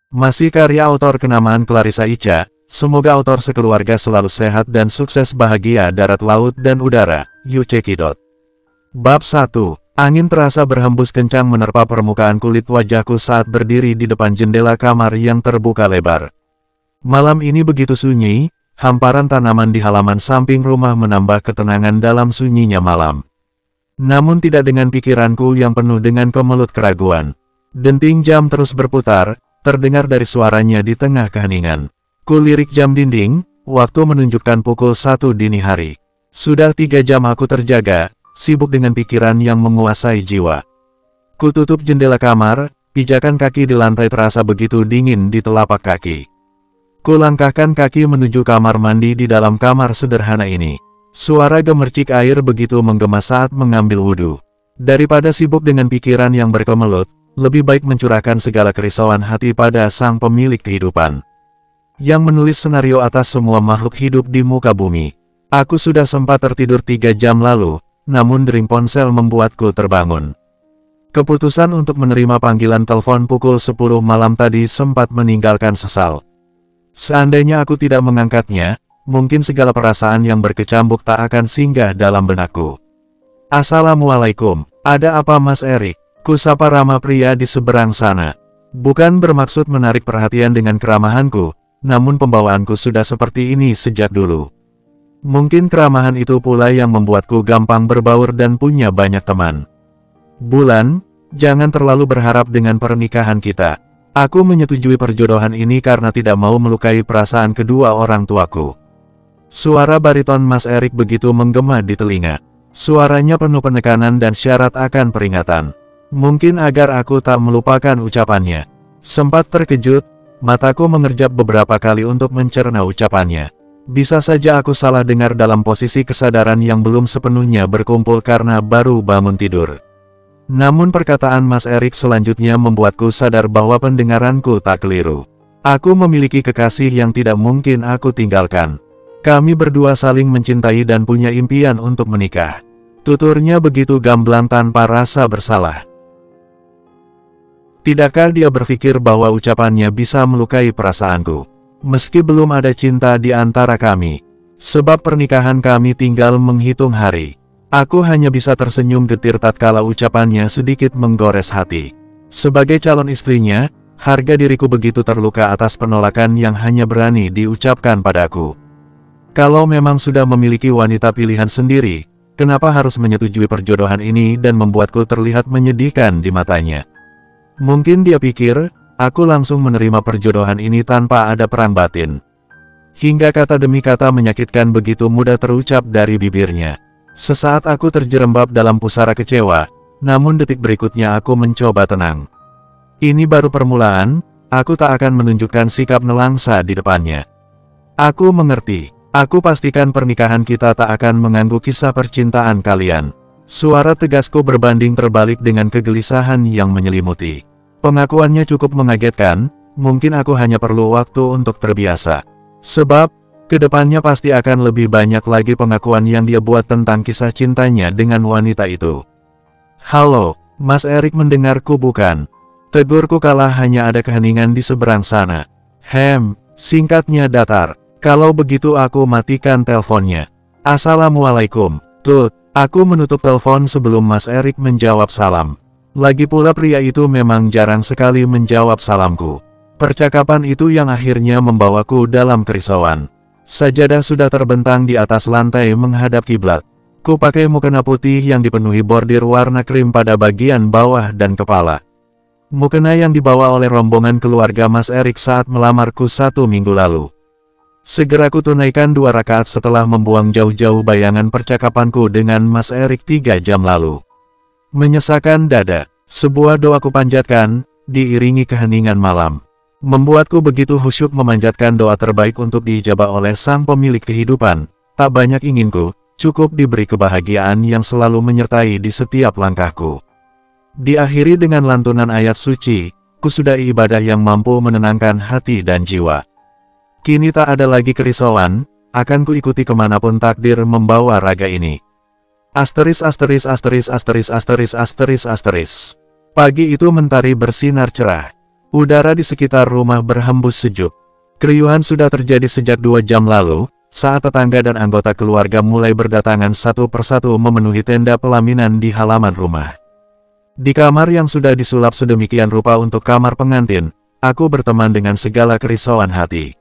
Masih karya autor kenamaan Clarissa Ica, semoga autor sekeluarga selalu sehat dan sukses bahagia darat laut dan udara, you check it out. Bab 1. Angin terasa berhembus kencang menerpa permukaan kulit wajahku saat berdiri di depan jendela kamar yang terbuka lebar. Malam ini begitu sunyi, hamparan tanaman di halaman samping rumah menambah ketenangan dalam sunyinya malam. Namun tidak dengan pikiranku yang penuh dengan kemelut keraguan. Denting jam terus berputar, terdengar dari suaranya di tengah keheningan. Kulirik jam dinding, waktu menunjukkan pukul 1 dini hari. Sudah 3 jam aku terjaga, sibuk dengan pikiran yang menguasai jiwa. Kututup jendela kamar, pijakan kaki di lantai terasa begitu dingin di telapak kaki. Kulangkahkan kaki menuju kamar mandi di dalam kamar sederhana ini. Suara gemercik air begitu menggema saat mengambil wudhu. Daripada sibuk dengan pikiran yang berkemelut, lebih baik mencurahkan segala kerisauan hati pada sang pemilik kehidupan, yang menulis senario atas semua makhluk hidup di muka bumi. Aku sudah sempat tertidur 3 jam lalu, namun dering ponsel membuatku terbangun. Keputusan untuk menerima panggilan telepon pukul 10 malam tadi sempat meninggalkan sesal. Seandainya aku tidak mengangkatnya, mungkin segala perasaan yang berkecambuk tak akan singgah dalam benakku. Assalamualaikum, ada apa Mas Erik? Kusapa ramah pria di seberang sana. Bukan bermaksud menarik perhatian dengan keramahanku, namun pembawaanku sudah seperti ini sejak dulu. Mungkin keramahan itu pula yang membuatku gampang berbaur dan punya banyak teman. Bulan, jangan terlalu berharap dengan pernikahan kita. Aku menyetujui perjodohan ini karena tidak mau melukai perasaan kedua orang tuaku. Suara bariton Mas Erik begitu menggema di telinga. Suaranya penuh penekanan dan syarat akan peringatan. Mungkin agar aku tak melupakan ucapannya. Sempat terkejut, mataku mengerjap beberapa kali untuk mencerna ucapannya. Bisa saja aku salah dengar dalam posisi kesadaran yang belum sepenuhnya berkumpul karena baru bangun tidur. Namun perkataan Mas Erik selanjutnya membuatku sadar bahwa pendengaranku tak keliru. Aku memiliki kekasih yang tidak mungkin aku tinggalkan. Kami berdua saling mencintai dan punya impian untuk menikah. Tuturnya begitu gamblang tanpa rasa bersalah. Tidakkah dia berpikir bahwa ucapannya bisa melukai perasaanku? Meski belum ada cinta di antara kami. Sebab pernikahan kami tinggal menghitung hari. Aku hanya bisa tersenyum getir tatkala ucapannya sedikit menggores hati. Sebagai calon istrinya, harga diriku begitu terluka atas penolakan yang hanya berani diucapkan padaku. Kalau memang sudah memiliki wanita pilihan sendiri, kenapa harus menyetujui perjodohan ini dan membuatku terlihat menyedihkan di matanya? Mungkin dia pikir, aku langsung menerima perjodohan ini tanpa ada perang batin. Hingga kata demi kata menyakitkan begitu mudah terucap dari bibirnya. Sesaat aku terjerembab dalam pusara kecewa, namun detik berikutnya aku mencoba tenang. Ini baru permulaan, aku tak akan menunjukkan sikap nelangsa di depannya. Aku mengerti. Aku pastikan pernikahan kita tak akan mengganggu kisah percintaan kalian. Suara tegasku berbanding terbalik dengan kegelisahan yang menyelimuti. Pengakuannya cukup mengagetkan, mungkin aku hanya perlu waktu untuk terbiasa. Sebab, kedepannya pasti akan lebih banyak lagi pengakuan yang dia buat tentang kisah cintanya dengan wanita itu. Halo, Mas Erik mendengarku bukan? Tegurku kala hanya ada keheningan di seberang sana. Singkatnya datar. Kalau begitu aku matikan teleponnya. Assalamualaikum. Tut, aku menutup telepon sebelum Mas Erik menjawab salam. Lagi pula pria itu memang jarang sekali menjawab salamku. Percakapan itu yang akhirnya membawaku dalam kerisauan. Sajadah sudah terbentang di atas lantai menghadap kiblat. Ku pakai mukena putih yang dipenuhi bordir warna krim pada bagian bawah dan kepala. Mukena yang dibawa oleh rombongan keluarga Mas Erik saat melamarku 1 minggu lalu. Segera ku tunaikan 2 rakaat setelah membuang jauh-jauh bayangan percakapanku dengan Mas Erik 3 jam lalu. Menyesakan dada, sebuah doa ku panjatkan, diiringi keheningan malam. Membuatku begitu khusyuk memanjatkan doa terbaik untuk diijabah oleh sang pemilik kehidupan. Tak banyak inginku, cukup diberi kebahagiaan yang selalu menyertai di setiap langkahku. Diakhiri dengan lantunan ayat suci, ku sudah ibadah yang mampu menenangkan hati dan jiwa. Kini tak ada lagi kerisauan, akan ku ikuti kemanapun takdir membawa raga ini. Asteris. Pagi itu mentari bersinar cerah. Udara di sekitar rumah berhembus sejuk. Keriuhan sudah terjadi sejak 2 jam lalu, saat tetangga dan anggota keluarga mulai berdatangan satu persatu memenuhi tenda pelaminan di halaman rumah. Di kamar yang sudah disulap sedemikian rupa untuk kamar pengantin, aku berteman dengan segala kerisauan hati.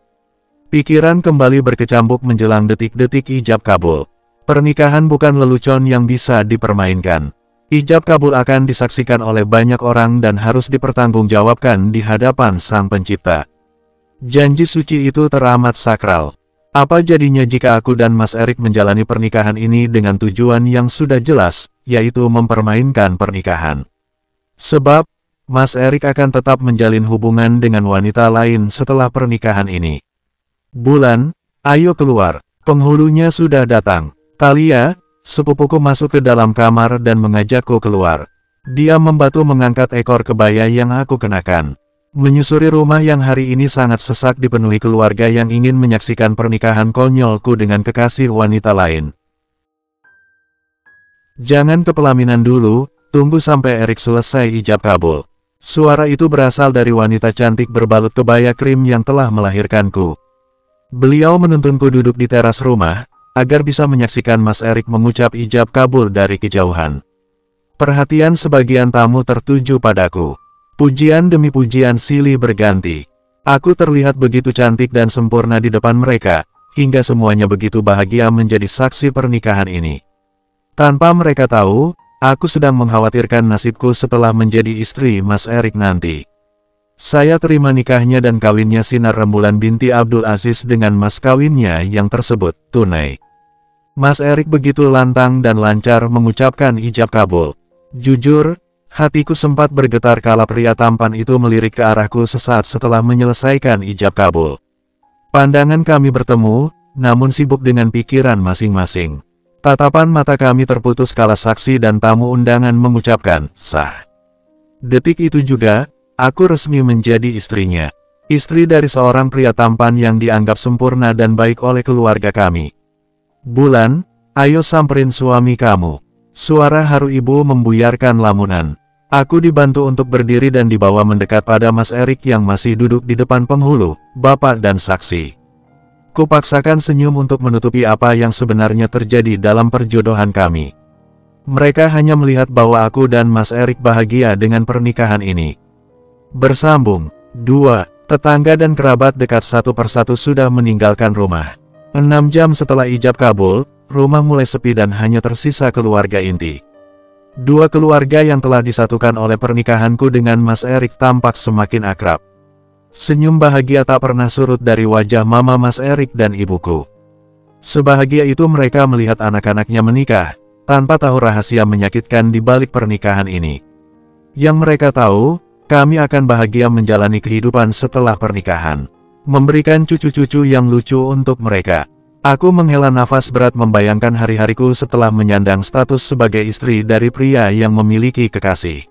Pikiran kembali berkecambuk menjelang detik-detik ijab kabul. Pernikahan bukan lelucon yang bisa dipermainkan. Ijab kabul akan disaksikan oleh banyak orang dan harus dipertanggungjawabkan di hadapan Sang Pencipta. Janji suci itu teramat sakral. Apa jadinya jika aku dan Mas Erik menjalani pernikahan ini dengan tujuan yang sudah jelas, yaitu mempermainkan pernikahan? Sebab, Mas Erik akan tetap menjalin hubungan dengan wanita lain setelah pernikahan ini. Bulan, ayo keluar, penghulunya sudah datang. Talia, sepupuku masuk ke dalam kamar dan mengajakku keluar. Dia membantu mengangkat ekor kebaya yang aku kenakan. Menyusuri rumah yang hari ini sangat sesak dipenuhi keluarga yang ingin menyaksikan pernikahan konyolku dengan kekasih wanita lain. Jangan ke pelaminan dulu, tunggu sampai Erik selesai ijab kabul. Suara itu berasal dari wanita cantik berbalut kebaya krim yang telah melahirkanku. Beliau menuntunku duduk di teras rumah, agar bisa menyaksikan Mas Erik mengucap ijab kabul dari kejauhan. Perhatian sebagian tamu tertuju padaku. Pujian demi pujian silih berganti. Aku terlihat begitu cantik dan sempurna di depan mereka, hingga semuanya begitu bahagia menjadi saksi pernikahan ini. Tanpa mereka tahu, aku sedang mengkhawatirkan nasibku setelah menjadi istri Mas Erik nanti. Saya terima nikahnya dan kawinnya Sinar Rembulan binti Abdul Aziz dengan mas kawinnya yang tersebut, tunai. Mas Erik begitu lantang dan lancar mengucapkan ijab kabul. Jujur, hatiku sempat bergetar kala pria tampan itu melirik ke arahku sesaat setelah menyelesaikan ijab kabul. Pandangan kami bertemu, namun sibuk dengan pikiran masing-masing. Tatapan mata kami terputus kala saksi dan tamu undangan mengucapkan, sah. Detik itu juga, aku resmi menjadi istrinya. Istri dari seorang pria tampan yang dianggap sempurna dan baik oleh keluarga kami. Bulan, ayo samperin suami kamu. Suara haru ibu membuyarkan lamunan. Aku dibantu untuk berdiri dan dibawa mendekat pada Mas Erik yang masih duduk di depan penghulu, bapak dan saksi. Kupaksakan senyum untuk menutupi apa yang sebenarnya terjadi dalam perjodohan kami. Mereka hanya melihat bahwa aku dan Mas Erik bahagia dengan pernikahan ini. Bersambung. 2. Tetangga dan kerabat dekat satu persatu sudah meninggalkan rumah. 6 jam setelah ijab kabul, rumah mulai sepi dan hanya tersisa keluarga inti. 2 keluarga yang telah disatukan oleh pernikahanku dengan Mas Erik tampak semakin akrab. Senyum bahagia tak pernah surut dari wajah mama Mas Erik dan ibuku. Sebahagia itu mereka melihat anak-anaknya menikah, tanpa tahu rahasia menyakitkan di balik pernikahan ini. Yang mereka tahu, kami akan bahagia menjalani kehidupan setelah pernikahan. Memberikan cucu-cucu yang lucu untuk mereka. Aku menghela nafas berat membayangkan hari-hariku setelah menyandang status sebagai istri dari pria yang memiliki kekasih.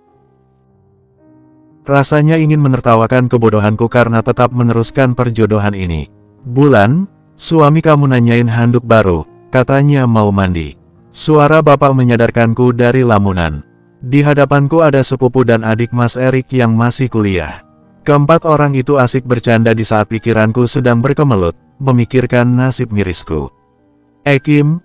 Rasanya ingin menertawakan kebodohanku karena tetap meneruskan perjodohan ini. Bulan, suami kamu nanyain handuk baru, katanya mau mandi. Suara bapak menyadarkanku dari lamunan. Di hadapanku ada sepupu dan adik Mas Erik yang masih kuliah. Keempat orang itu asik bercanda di saat pikiranku sedang berkemelut, memikirkan nasib mirisku. Ekim,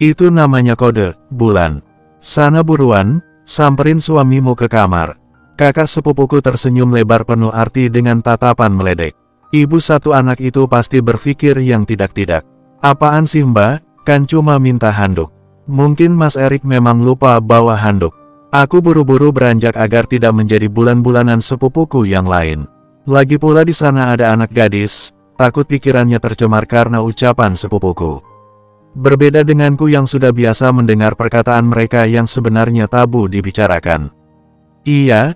itu namanya kode, Bulan. Sana buruan, samperin suamimu ke kamar. Kakak sepupuku tersenyum lebar penuh arti dengan tatapan meledek. Ibu satu anak itu pasti berpikir yang tidak-tidak. Apaan sih mbak, kan cuma minta handuk. Mungkin Mas Erik memang lupa bawa handuk. Aku buru-buru beranjak agar tidak menjadi bulan-bulanan sepupuku yang lain. Lagi pula di sana ada anak gadis, takut pikirannya tercemar karena ucapan sepupuku. Berbeda denganku yang sudah biasa mendengar perkataan mereka yang sebenarnya tabu dibicarakan. Iya,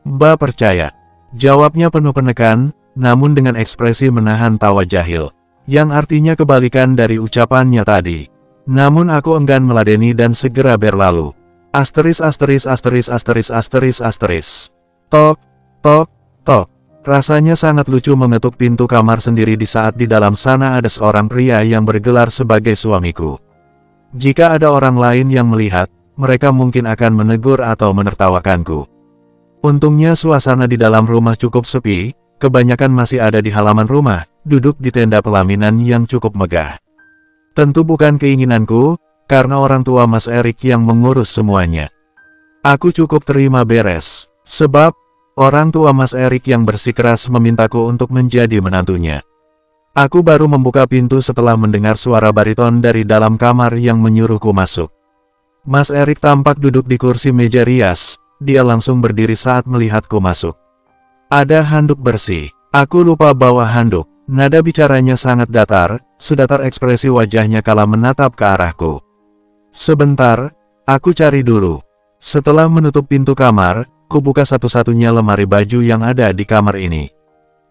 Mbak percaya. Jawabnya penuh penekan, namun dengan ekspresi menahan tawa jahil. Yang artinya kebalikan dari ucapannya tadi. Namun aku enggan meladeni dan segera berlalu. Tok, tok, tok. Rasanya sangat lucu mengetuk pintu kamar sendiri di saat di dalam sana ada seorang pria yang bergelar sebagai suamiku. Jika ada orang lain yang melihat, mereka mungkin akan menegur atau menertawakanku. Untungnya suasana di dalam rumah cukup sepi, kebanyakan masih ada di halaman rumah, duduk di tenda pelaminan yang cukup megah. Tentu bukan keinginanku, karena orang tua Mas Erik yang mengurus semuanya. Aku cukup terima beres, sebab orang tua Mas Erik yang bersikeras memintaku untuk menjadi menantunya. Aku baru membuka pintu setelah mendengar suara bariton dari dalam kamar yang menyuruhku masuk. Mas Erik tampak duduk di kursi meja rias, dia langsung berdiri saat melihatku masuk. Ada handuk bersih, aku lupa bawa handuk, nada bicaranya sangat datar, sedatar ekspresi wajahnya kala menatap ke arahku. Sebentar, aku cari dulu. Setelah menutup pintu kamar, ku buka satu-satunya lemari baju yang ada di kamar ini.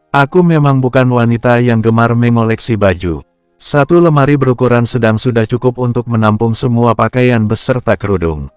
Aku memang bukan wanita yang gemar mengoleksi baju. Satu lemari berukuran sedang sudah cukup untuk menampung semua pakaian beserta kerudung.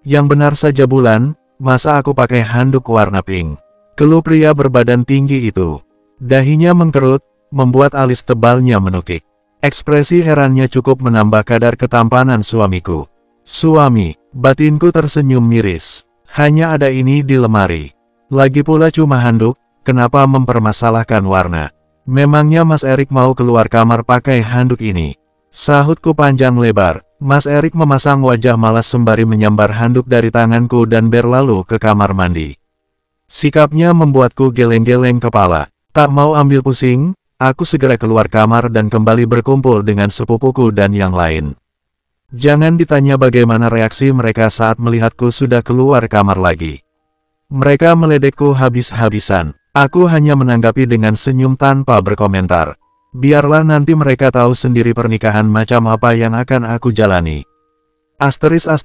Yang benar saja Bulan, masa aku pakai handuk warna pink? Keluh pria berbadan tinggi itu. Dahinya mengkerut, membuat alis tebalnya menukik. Ekspresi herannya cukup menambah kadar ketampanan suamiku. Suami, batinku tersenyum miris. Hanya ada ini di lemari. Lagi pula cuma handuk. Kenapa mempermasalahkan warna? Memangnya Mas Erik mau keluar kamar pakai handuk ini? Sahutku panjang lebar. Mas Erik memasang wajah malas sembari menyambar handuk dari tanganku dan berlalu ke kamar mandi. Sikapnya membuatku geleng-geleng kepala. Tak mau ambil pusing, aku segera keluar kamar dan kembali berkumpul dengan sepupuku dan yang lain. Jangan ditanya bagaimana reaksi mereka saat melihatku sudah keluar kamar lagi. Mereka meledekku habis-habisan. Aku hanya menanggapi dengan senyum tanpa berkomentar. Biarlah nanti mereka tahu sendiri pernikahan macam apa yang akan aku jalani. Asteris.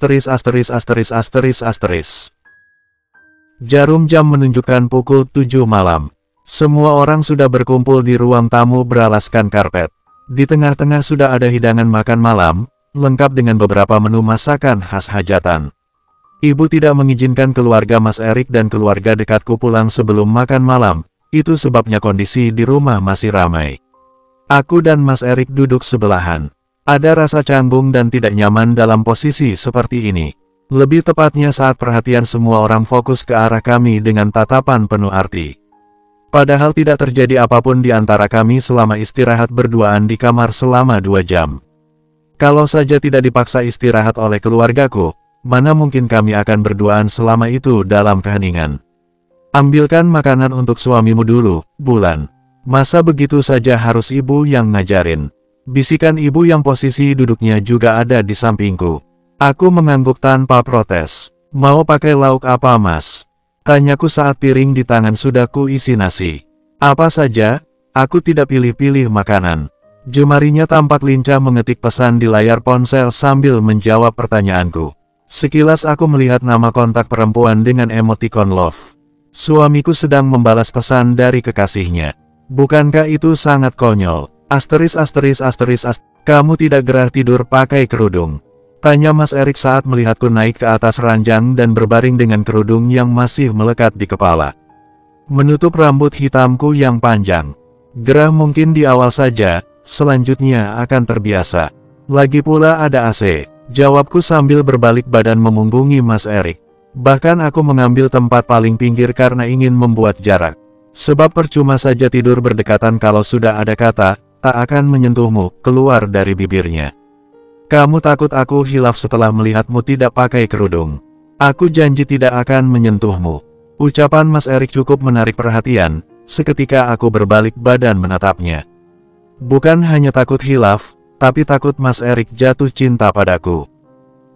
Jarum jam menunjukkan pukul 7 malam. Semua orang sudah berkumpul di ruang tamu beralaskan karpet. Di tengah-tengah sudah ada hidangan makan malam, lengkap dengan beberapa menu masakan khas hajatan. Ibu tidak mengizinkan keluarga Mas Erik dan keluarga dekatku pulang sebelum makan malam, itu sebabnya kondisi di rumah masih ramai. Aku dan Mas Erik duduk sebelahan. Ada rasa canggung dan tidak nyaman dalam posisi seperti ini. Lebih tepatnya saat perhatian semua orang fokus ke arah kami dengan tatapan penuh arti. Padahal tidak terjadi apapun di antara kami selama istirahat berduaan di kamar selama 2 jam. Kalau saja tidak dipaksa istirahat oleh keluargaku, mana mungkin kami akan berduaan selama itu dalam keheningan. Ambilkan makanan untuk suamimu dulu, Bulan. Masa begitu saja harus ibu yang ngajarin? Bisikan ibu yang posisi duduknya juga ada di sampingku. Aku mengangguk tanpa protes. Mau pakai lauk apa Mas? Tanyaku saat piring di tangan sudah kuisi nasi. Apa saja, aku tidak pilih-pilih makanan. Jemarinya tampak lincah mengetik pesan di layar ponsel sambil menjawab pertanyaanku. Sekilas aku melihat nama kontak perempuan dengan emotikon love. Suamiku sedang membalas pesan dari kekasihnya. Bukankah itu sangat konyol? Kamu tidak gerah tidur pakai kerudung? Tanya Mas Erik saat melihatku naik ke atas ranjang dan berbaring dengan kerudung yang masih melekat di kepala. Menutup rambut hitamku yang panjang. Gerah mungkin di awal saja, selanjutnya akan terbiasa. Lagi pula ada AC. Jawabku sambil berbalik badan memunggungi Mas Erik. Bahkan aku mengambil tempat paling pinggir karena ingin membuat jarak. Sebab percuma saja tidur berdekatan kalau sudah ada kata, tak akan menyentuhmu, keluar dari bibirnya. Kamu takut aku hilaf setelah melihatmu tidak pakai kerudung? Aku janji tidak akan menyentuhmu. Ucapan Mas Erik cukup menarik perhatian, seketika aku berbalik badan menatapnya. Bukan hanya takut hilaf, tapi takut Mas Erik jatuh cinta padaku.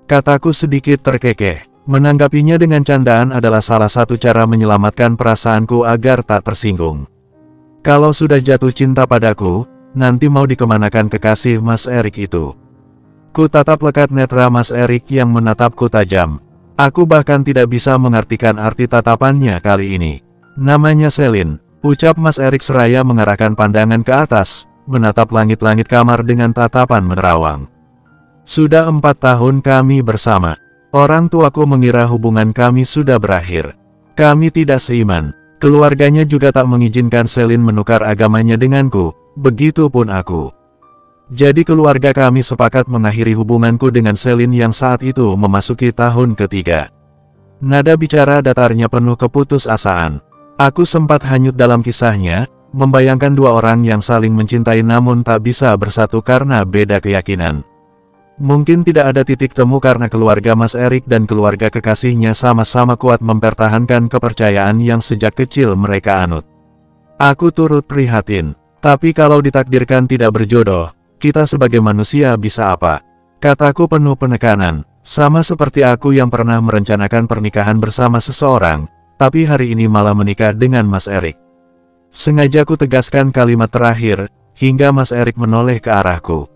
Kataku sedikit terkekeh. Menanggapinya dengan candaan adalah salah satu cara menyelamatkan perasaanku agar tak tersinggung. Kalau sudah jatuh cinta padaku, nanti mau dikemanakan kekasih Mas Erik itu? Ku tatap lekat netra Mas Erik yang menatapku tajam. Aku bahkan tidak bisa mengartikan arti tatapannya kali ini. Namanya Selin, ucap Mas Erik seraya mengarahkan pandangan ke atas, menatap langit-langit kamar dengan tatapan menerawang. Sudah 4 tahun kami bersama. Orang tuaku mengira hubungan kami sudah berakhir. Kami tidak seiman. Keluarganya juga tak mengizinkan Selin menukar agamanya denganku, begitupun aku. Jadi keluarga kami sepakat mengakhiri hubunganku dengan Selin yang saat itu memasuki tahun ketiga. Nada bicara datarnya penuh keputusasaan. Aku sempat hanyut dalam kisahnya, membayangkan dua orang yang saling mencintai namun tak bisa bersatu karena beda keyakinan. Mungkin tidak ada titik temu karena keluarga Mas Erik dan keluarga kekasihnya sama-sama kuat mempertahankan kepercayaan yang sejak kecil mereka anut. Aku turut prihatin. Tapi kalau ditakdirkan tidak berjodoh, kita sebagai manusia bisa apa? Kataku penuh penekanan. Sama seperti aku yang pernah merencanakan pernikahan bersama seseorang, tapi hari ini malah menikah dengan Mas Erik. Sengaja ku tegaskan kalimat terakhir, hingga Mas Erik menoleh ke arahku.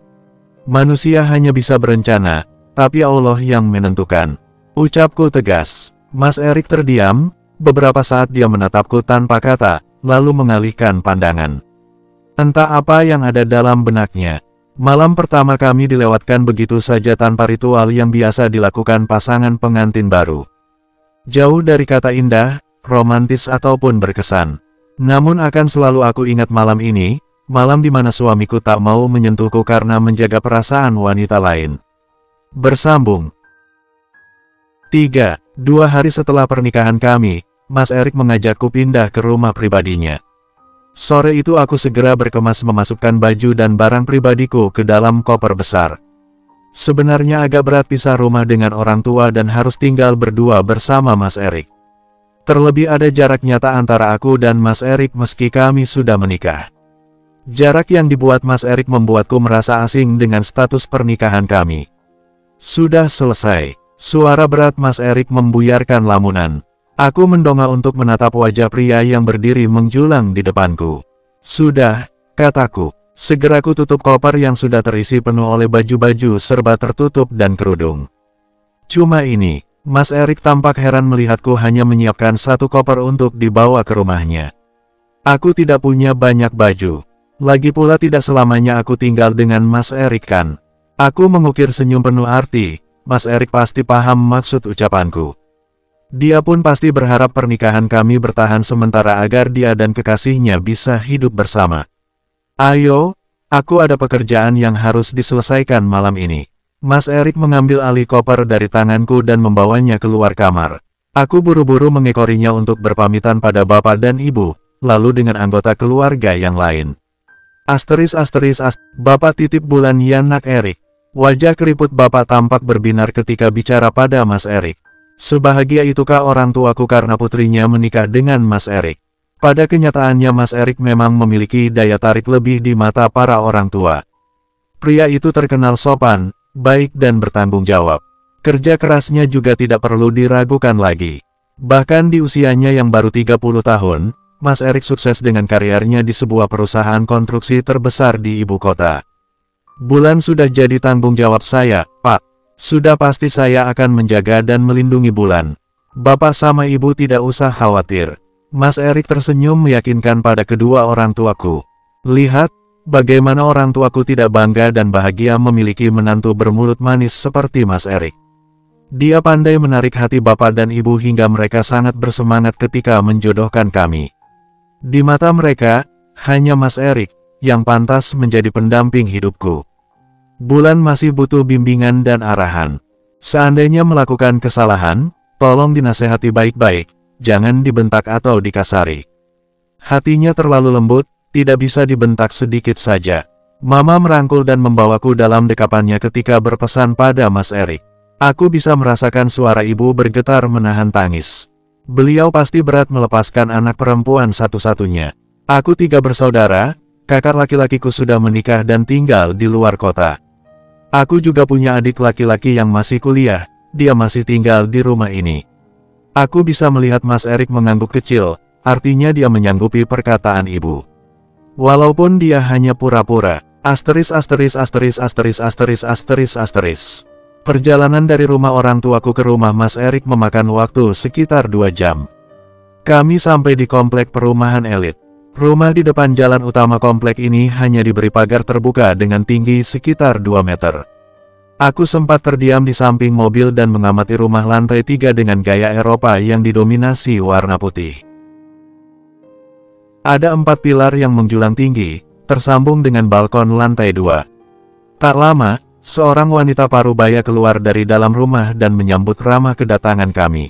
Manusia hanya bisa berencana, tapi Allah yang menentukan. Ucapku tegas. Mas Erik terdiam, beberapa saat dia menatapku tanpa kata, lalu mengalihkan pandangan. Entah apa yang ada dalam benaknya. Malam pertama kami dilewatkan begitu saja tanpa ritual yang biasa dilakukan pasangan pengantin baru. Jauh dari kata indah, romantis ataupun berkesan. Namun akan selalu aku ingat malam ini, malam di mana suamiku tak mau menyentuhku karena menjaga perasaan wanita lain. Bersambung. 3. 2 hari setelah pernikahan kami, Mas Erik mengajakku pindah ke rumah pribadinya. Sore itu aku segera berkemas memasukkan baju dan barang pribadiku ke dalam koper besar. Sebenarnya agak berat pisah rumah dengan orang tua dan harus tinggal berdua bersama Mas Erik. Terlebih ada jarak nyata antara aku dan Mas Erik meski kami sudah menikah. Jarak yang dibuat Mas Erik membuatku merasa asing dengan status pernikahan kami. Sudah selesai. Suara berat Mas Erik membuyarkan lamunan. Aku mendongak untuk menatap wajah pria yang berdiri menjulang di depanku. Sudah, kataku. Segera ku tutup koper yang sudah terisi penuh oleh baju-baju serba tertutup dan kerudung. Cuma ini, Mas Erik tampak heran melihatku hanya menyiapkan satu koper untuk dibawa ke rumahnya. Aku tidak punya banyak baju. Lagi pula tidak selamanya aku tinggal dengan Mas Erik kan. Aku mengukir senyum penuh arti. Mas Erik pasti paham maksud ucapanku. Dia pun pasti berharap pernikahan kami bertahan sementara agar dia dan kekasihnya bisa hidup bersama. Ayo, aku ada pekerjaan yang harus diselesaikan malam ini. Mas Erik mengambil alih koper dari tanganku dan membawanya keluar kamar. Aku buru-buru mengekorinya untuk berpamitan pada bapak dan ibu, lalu dengan anggota keluarga yang lain. Bapak titip bulan ya nak Erik. Wajah keriput bapak tampak berbinar ketika bicara pada Mas Erik. Sebahagia itukah orang tuaku karena putrinya menikah dengan Mas Erik? Pada kenyataannya Mas Erik memang memiliki daya tarik lebih di mata para orang tua. Pria itu terkenal sopan, baik dan bertanggung jawab. Kerja kerasnya juga tidak perlu diragukan lagi. Bahkan di usianya yang baru 30 tahun, Mas Erik sukses dengan karirnya di sebuah perusahaan konstruksi terbesar di ibu kota. Bulan sudah jadi tanggung jawab saya, Pak. Sudah pasti saya akan menjaga dan melindungi Bulan. Bapak sama ibu tidak usah khawatir. Mas Erik tersenyum meyakinkan pada kedua orang tuaku. Lihat, bagaimana orang tuaku tidak bangga dan bahagia memiliki menantu bermulut manis seperti Mas Erik. Dia pandai menarik hati bapak dan ibu hingga mereka sangat bersemangat ketika menjodohkan kami. Di mata mereka, hanya Mas Erik yang pantas menjadi pendamping hidupku. Bulan masih butuh bimbingan dan arahan. Seandainya melakukan kesalahan, tolong dinasehati baik-baik, jangan dibentak atau dikasari. Hatinya terlalu lembut, tidak bisa dibentak sedikit saja. Mama merangkul dan membawaku dalam dekapannya ketika berpesan pada Mas Erik. Aku bisa merasakan suara ibu bergetar menahan tangis. Beliau pasti berat melepaskan anak perempuan satu-satunya. Aku 3 bersaudara, kakak laki-lakiku sudah menikah dan tinggal di luar kota. Aku juga punya adik laki-laki yang masih kuliah, dia masih tinggal di rumah ini. Aku bisa melihat Mas Erik mengangguk kecil, artinya dia menyanggupi perkataan ibu. Walaupun dia hanya pura-pura. Perjalanan dari rumah orang tuaku ke rumah Mas Erik memakan waktu sekitar 2 jam. Kami sampai di komplek perumahan elit. Rumah di depan jalan utama komplek ini hanya diberi pagar terbuka dengan tinggi sekitar 2 meter. Aku sempat terdiam di samping mobil dan mengamati rumah lantai 3 dengan gaya Eropa yang didominasi warna putih. Ada 4 pilar yang menjulang tinggi, tersambung dengan balkon lantai 2. Tak lama, seorang wanita parubaya keluar dari dalam rumah dan menyambut ramah kedatangan kami.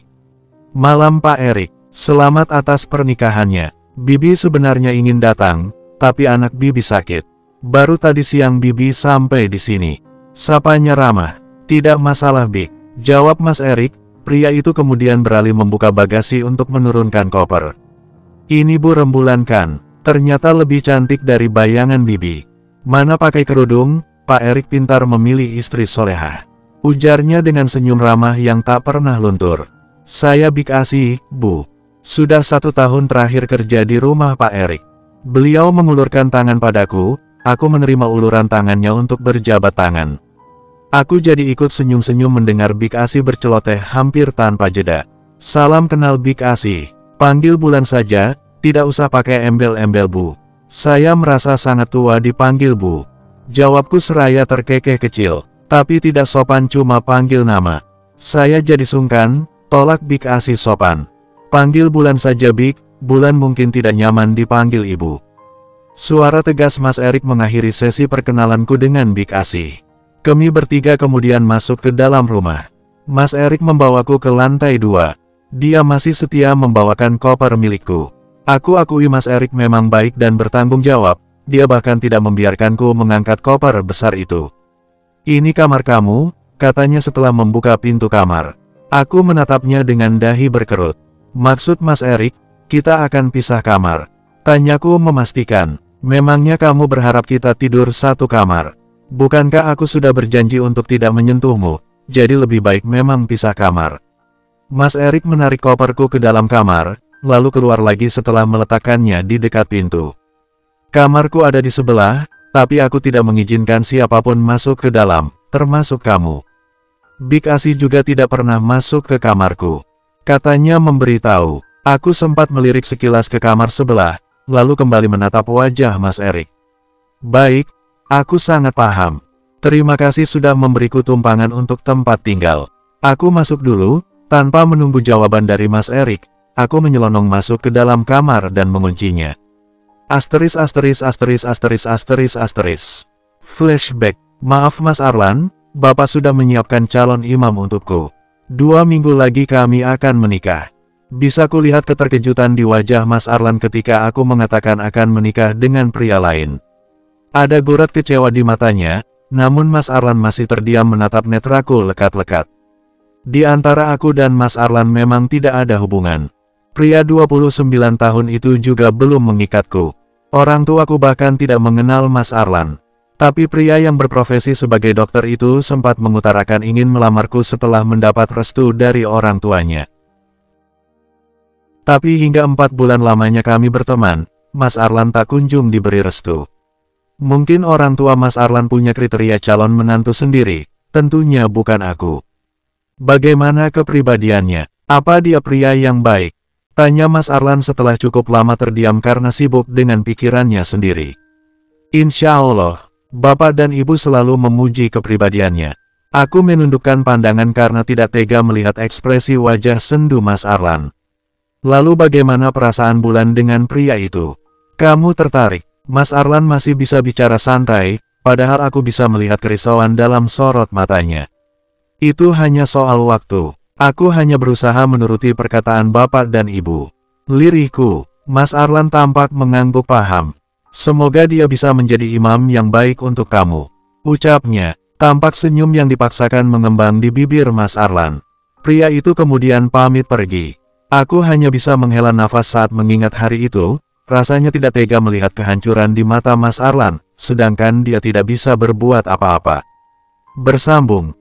Malam Pak Erik, selamat atas pernikahannya. Bibi sebenarnya ingin datang, tapi anak Bibi sakit. Baru tadi siang Bibi sampai di sini. Sapanya ramah. Tidak masalah Bik, jawab Mas Erik. Pria itu kemudian beralih membuka bagasi untuk menurunkan koper. Ini Bu rembulan kan, ternyata lebih cantik dari bayangan Bibi. Mana pakai kerudung, Pak Erik pintar memilih istri solehah. Ujarnya dengan senyum ramah yang tak pernah luntur. Saya Bik Asi, Bu. Sudah 1 tahun terakhir kerja di rumah Pak Erik. Beliau mengulurkan tangan padaku, aku menerima uluran tangannya untuk berjabat tangan. Aku jadi ikut senyum-senyum mendengar Bik Asi berceloteh hampir tanpa jeda. Salam kenal Bik Asi. Panggil Bulan saja, tidak usah pakai embel-embel Bu. Saya merasa sangat tua dipanggil Bu. Jawabku seraya terkekeh kecil, tapi tidak sopan cuma panggil nama. Saya jadi sungkan. Tolak Bik Asi sopan. Panggil Bulan saja Bik, Bulan mungkin tidak nyaman dipanggil Ibu. Suara tegas Mas Erik mengakhiri sesi perkenalanku dengan Bik Asi. Kami bertiga kemudian masuk ke dalam rumah. Mas Erik membawaku ke lantai 2. Dia masih setia membawakan koper milikku. Aku akui Mas Erik memang baik dan bertanggung jawab, dia bahkan tidak membiarkanku mengangkat koper besar itu. Ini kamar kamu, katanya setelah membuka pintu kamar. Aku menatapnya dengan dahi berkerut. Maksud Mas Erik, kita akan pisah kamar. Tanyaku memastikan, memangnya kamu berharap kita tidur satu kamar? Bukankah aku sudah berjanji untuk tidak menyentuhmu, jadi lebih baik memang pisah kamar. Mas Erik menarik koperku ke dalam kamar, lalu keluar lagi setelah meletakkannya di dekat pintu. Kamarku ada di sebelah, tapi aku tidak mengizinkan siapapun masuk ke dalam, termasuk kamu. Bik Asi juga tidak pernah masuk ke kamarku. Katanya memberitahu. Aku sempat melirik sekilas ke kamar sebelah, lalu kembali menatap wajah Mas Erik. Baik, aku sangat paham. Terima kasih sudah memberiku tumpangan untuk tempat tinggal. Aku masuk dulu, tanpa menunggu jawaban dari Mas Erik. Aku menyelonong masuk ke dalam kamar dan menguncinya. Flashback. Maaf Mas Arlan, Bapak sudah menyiapkan calon imam untukku. 2 minggu lagi kami akan menikah. Bisa kulihat keterkejutan di wajah Mas Arlan ketika aku mengatakan akan menikah dengan pria lain. Ada gurat kecewa di matanya, namun Mas Arlan masih terdiam menatap netraku lekat-lekat. Di antara aku dan Mas Arlan memang tidak ada hubungan. Pria 29 tahun itu juga belum mengikatku. Orang tuaku bahkan tidak mengenal Mas Arlan. Tapi pria yang berprofesi sebagai dokter itu sempat mengutarakan ingin melamarku setelah mendapat restu dari orang tuanya. Tapi hingga 4 bulan lamanya kami berteman, Mas Arlan tak kunjung diberi restu. Mungkin orang tua Mas Arlan punya kriteria calon menantu sendiri, tentunya bukan aku. Bagaimana kepribadiannya? Apa dia pria yang baik? Tanya Mas Arlan setelah cukup lama terdiam karena sibuk dengan pikirannya sendiri. Insya Allah. Bapak dan Ibu selalu memuji kepribadiannya. Aku menundukkan pandangan karena tidak tega melihat ekspresi wajah sendu Mas Arlan. Lalu bagaimana perasaan Bulan dengan pria itu? Kamu tertarik? Mas Arlan masih bisa bicara santai, padahal aku bisa melihat kerisauan dalam sorot matanya. Itu hanya soal waktu. Aku hanya berusaha menuruti perkataan Bapak dan Ibu. Lirihku, Mas Arlan tampak mengangguk paham. Semoga dia bisa menjadi imam yang baik untuk kamu. Ucapnya, tampak senyum yang dipaksakan mengembang di bibir Mas Arlan. Pria itu kemudian pamit pergi. Aku hanya bisa menghela nafas saat mengingat hari itu, rasanya tidak tega melihat kehancuran di mata Mas Arlan, sedangkan dia tidak bisa berbuat apa-apa. Bersambung.